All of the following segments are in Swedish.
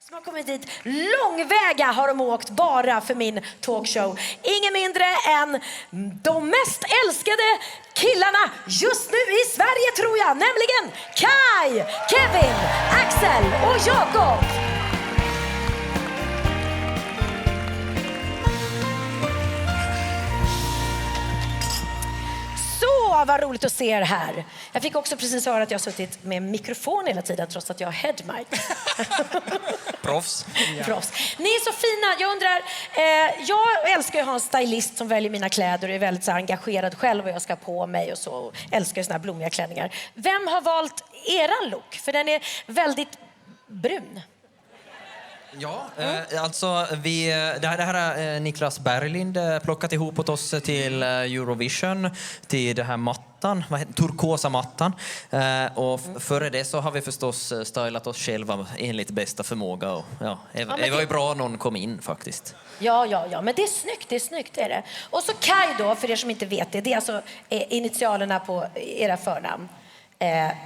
som har kommit dit långväga har de åkt bara för min talkshow. Ingen mindre än de mest älskade killarna just nu i Sverige tror jag. Nämligen Kai, Kevin, Axel och Jakob. Så vad roligt att se er här. Jag fick också precis höra att jag har suttit med mikrofon hela tiden trots att jag har headmic. Proffs. Ja. Proffs. Ni är så fina. Jag undrar, jag älskar att ha en stylist som väljer mina kläder och är väldigt så engagerad själv vad jag ska på mig och så. Och älskar såna här blommiga klänningar. Vem har valt eran look? För den är väldigt brun. Ja, alltså det här är Niklas Berglind plockat ihop åt oss till Eurovision, till det här mattan, turkosa mattan. Och före det så har vi förstås stylat oss själva enligt bästa förmåga. Och, det var ju bra någon kom in faktiskt. Ja, men det är snyggt är det. Och så Kai då, för er som inte vet det är alltså initialerna på era förnamn.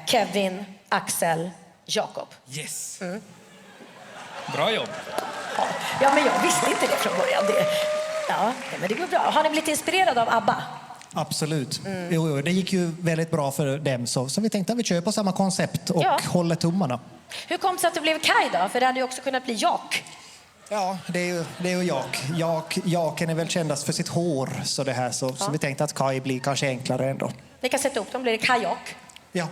Kevin, Axel, Jakob. Yes. Bra jobb. Ja, men jag visste inte det från början. Men det går bra. Har ni blivit inspirerade av ABBA? Absolut. Jo, det gick ju väldigt bra för dem. Så vi tänkte att vi kör på samma koncept och håller tummarna. Hur kom det sig att det blev Kai då? För det hade ju också kunnat bli Jak. Ja, det är ju Jak. Jaken är väl kändast för sitt hår. Så vi tänkte att Kai blir kanske enklare ändå. Ni kan sätta upp dem. Blir det Kajak? Ja.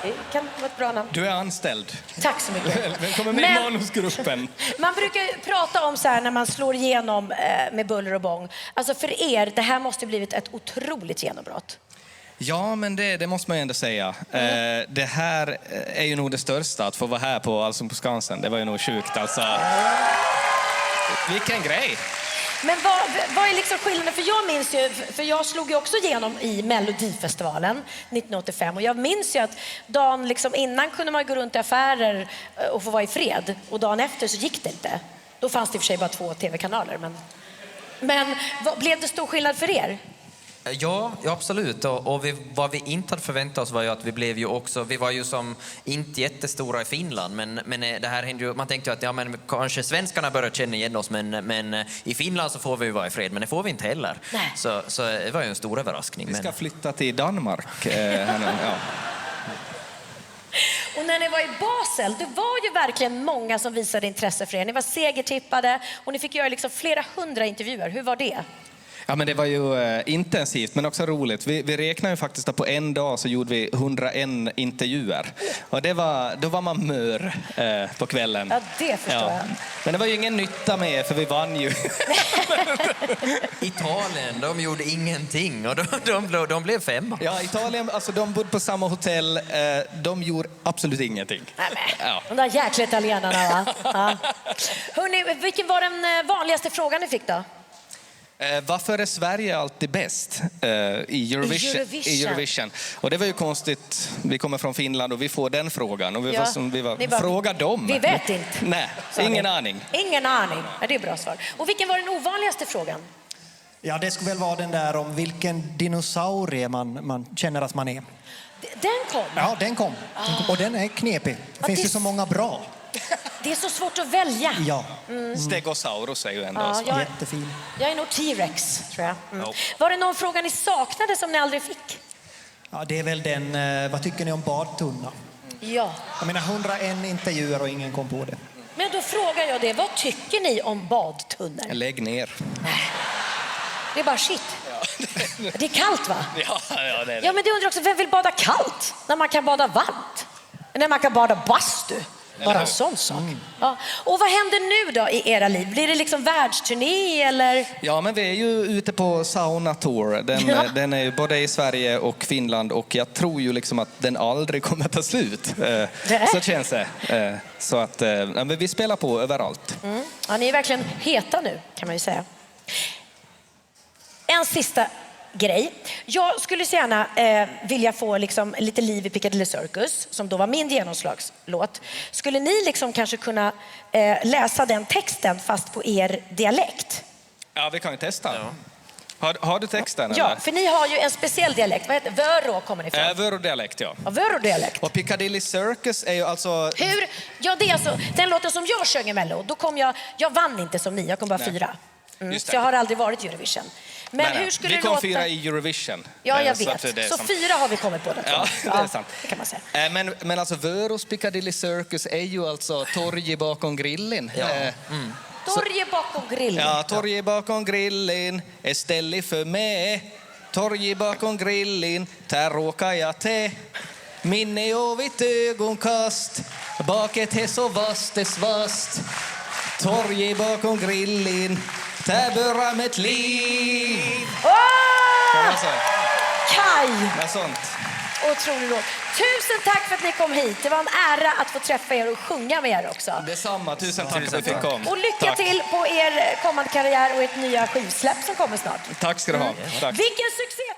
Det kan vara ett bra namn. Du är anställd. Tack så mycket. Välkommen med i manusgruppen. Man brukar prata om så här när man slår igenom med buller och bång. Alltså för er, det här måste blivit ett otroligt genombrott. Ja, men det måste man ju ändå säga. Det här är ju nog det största, att få vara här på Allsång på Skansen. Det var ju nog sjukt alltså. Vilken grej! Men vad är liksom skillnaden? För jag minns ju, för jag slog ju också igenom i Melodifestivalen 1985. Och jag minns ju att dagen liksom innan kunde man gå runt i affärer och få vara i fred. Och dagen efter så gick det inte. Då fanns det i och för sig bara 2 tv-kanaler. Men blev det stor skillnad för er? Ja, absolut. Och vad vi inte hade förväntat oss var ju att vi var ju som inte jättestora i Finland, men det här hände ju, man tänkte ju att men kanske svenskarna börjar känna igen oss, men i Finland så får vi vara i fred, men det får vi inte heller. Så det var ju en stor överraskning. Vi ska flytta till Danmark. Och när ni var i Basel, det var ju verkligen många som visade intresse för er. Ni var segertippade och ni fick göra liksom flera 100 intervjuer. Hur var det? Ja, men det var ju intensivt men också roligt. Vi räknade ju faktiskt att på en dag så gjorde vi 101 intervjuer. Och då var man mör på kvällen. Ja, det förstår jag. Men det var ju ingen nytta med, för vi vann ju. Italien, de gjorde ingenting och de blev 5. Ja, Italien, alltså de bodde på samma hotell. De gjorde absolut ingenting. De där jäkla italienarna, va? Ja. Hörrni, vilken var den vanligaste frågan ni fick då? Varför är Sverige alltid bäst i Eurovision? Och det var ju konstigt. Vi kommer från Finland och vi får den frågan. Och fråga dem. Vi vet inte. Nej, ingen aning. Ingen aning. Ja, det är bra svar. Och vilken var den ovanligaste frågan? Ja, det skulle väl vara den där om vilken dinosaurie man känner att man är. Den kom? Ja, den kom. Och den är knepig. Det finns ju så många bra. Det är så svårt att välja. Ja. Stegosaurus är ju ändå jättefin. Jag är nog T-Rex, tror jag. Var det någon fråga ni saknade som ni aldrig fick? Ja, det är väl den, vad tycker ni om badtunna? Ja. Jag menar 101 intervjuer och ingen kom på det. Men då frågar jag det, vad tycker ni om badtunnor? Lägg ner. Nej. Det är bara shit. Det är kallt, va? Ja, det är det. Ja, men det undrar också, vem vill bada kallt när man kan bada varmt? När man kan bada bastu? Bara en sån sak. Ja. Och vad händer nu då i era liv? Blir det liksom världsturné eller? Ja, men vi är ju ute på Sauna Tour. Den är ju både i Sverige och Finland och jag tror ju liksom att den aldrig kommer ta slut. Så känns det. Så att vi spelar på överallt. Ja, ni är verkligen heta nu, kan man ju säga. En sista grej. Jag skulle så gärna vilja få liksom lite liv i Piccadilly Circus, som då var min genomslagslåt. Skulle ni liksom kanske kunna läsa den texten fast på er dialekt? Ja, vi kan ju testa. Har du texten? Ja, eller? för ni har ju en speciell dialekt. Vad heter Vörå kommer ni ifrån? Vörodialekt, ja. Ja, Vörå-dialekt. Och Piccadilly Circus är ju alltså... Hur? Ja, det är alltså den låten som jag sjöng i Mello. Då kom jag vann inte som ni, jag kom bara 4. Just det. Så jag har aldrig varit i Eurovision. Men Nej, hur skulle vi det kom låta? 4 i Eurovision. Ja, jag Så att vet. det är Så som- 4 har vi kommit på. Ja, det är sant. Det kan man säga. Men alltså Vöros Piccadilly Circus är ju alltså torget bakom grillen. Ja. Torget bakom grillen. Ja, torget bakom grillen är ställig för mig. Torget bakom grillen, där råkar jag till. Minne av ett ögonkast, baket är så vast det svast. Torget bakom grillen, där börjar mitt liv. Kan man säga. Kaj! Något sånt. Otroligt låt. Tusen tack för att ni kom hit. Det var en ära att få träffa er och sjunga med er också. Detsamma, tusen tack för att vi fick komma. Och lycka Tack. till på er kommande karriär och ert nya skivsläpp som kommer snart. Tack ska du ha. Tack. Vilken succé!